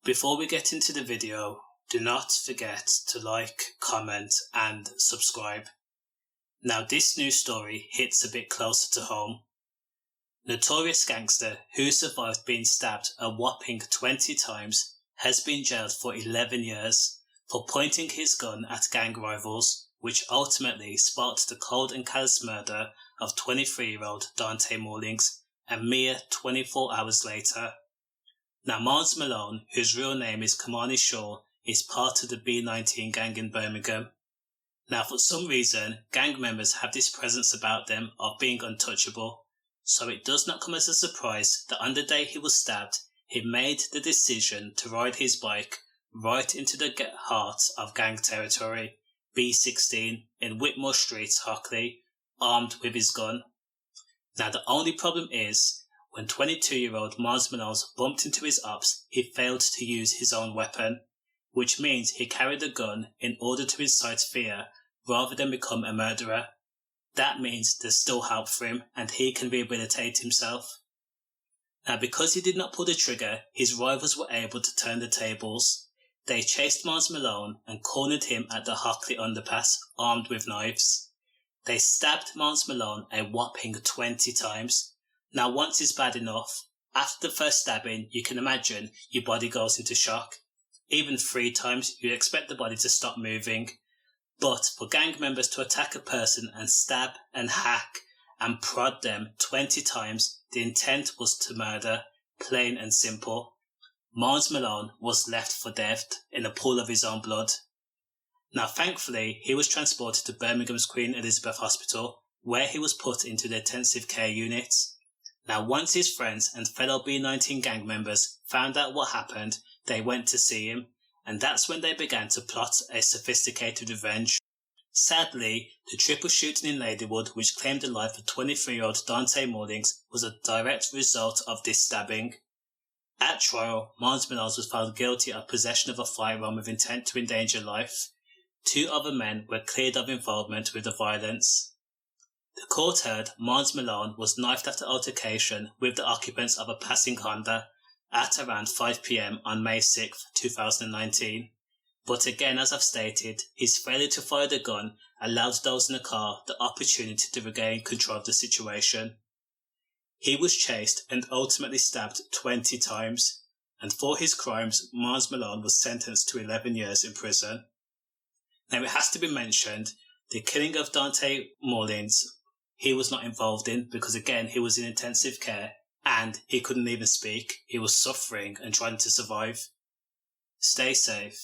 Before we get into the video, do not forget to like, comment and subscribe. Now this news story hits a bit closer to home. Notorious gangster who survived being stabbed a whopping 20 times has been jailed for 11 years for pointing his gun at gang rivals, which ultimately sparked the cold and callous murder of 23-year-old Dante Mullings a mere 24 hours later. Now Marnz Malone, whose real name is Kimani Shaw, is part of the B19 gang in Birmingham. Now for some reason, gang members have this presence about them of being untouchable, so it does not come as a surprise that on the day he was stabbed, he made the decision to ride his bike right into the heart of gang territory, B16 in Whitmore Street, Hockley, armed with his gun. Now the only problem is, when 22-year-old Marnz Malone bumped into his Opps, he failed to use his own weapon, which means he carried a gun in order to incite fear rather than become a murderer. That means there's still hope for him and he can rehabilitate himself. Now because he did not pull the trigger, his rivals were able to turn the tables. They chased Marnz Malone and cornered him at the Hockley underpass armed with knives. They stabbed Marnz Malone a whopping 20 times. Now once is bad enough. After the first stabbing, you can imagine your body goes into shock. Even 3 times, you'd expect the body to stop moving. But for gang members to attack a person and stab and hack and prod them 20 times, the intent was to murder, plain and simple. Marnz Malone was left for dead in a pool of his own blood. Now thankfully, he was transported to Birmingham's Queen Elizabeth Hospital, where he was put into the intensive care unit. Now once his friends and fellow B19 gang members found out what happened, they went to see him, and that's when they began to plot a sophisticated revenge. Sadly, the triple shooting in Ladywood, which claimed the life of 23-year-old Dante Mullings, was a direct result of this stabbing. At trial, Marnz Malone was found guilty of possession of a firearm with intent to endanger life. 2 other men were cleared of involvement with the violence. The court heard Marnz Malone was knifed after altercation with the occupants of a passing Honda at around 5 p.m. on May 6, 2019. But again, as I've stated, his failure to fire the gun allowed those in the car the opportunity to regain control of the situation. He was chased and ultimately stabbed 20 times, and for his crimes, Marnz Malone was sentenced to 11 years in prison. Now it has to be mentioned, the killing of Dante Mullings, he was not involved in because again, he was in intensive care and he couldn't even speak. He was suffering and trying to survive. Stay safe.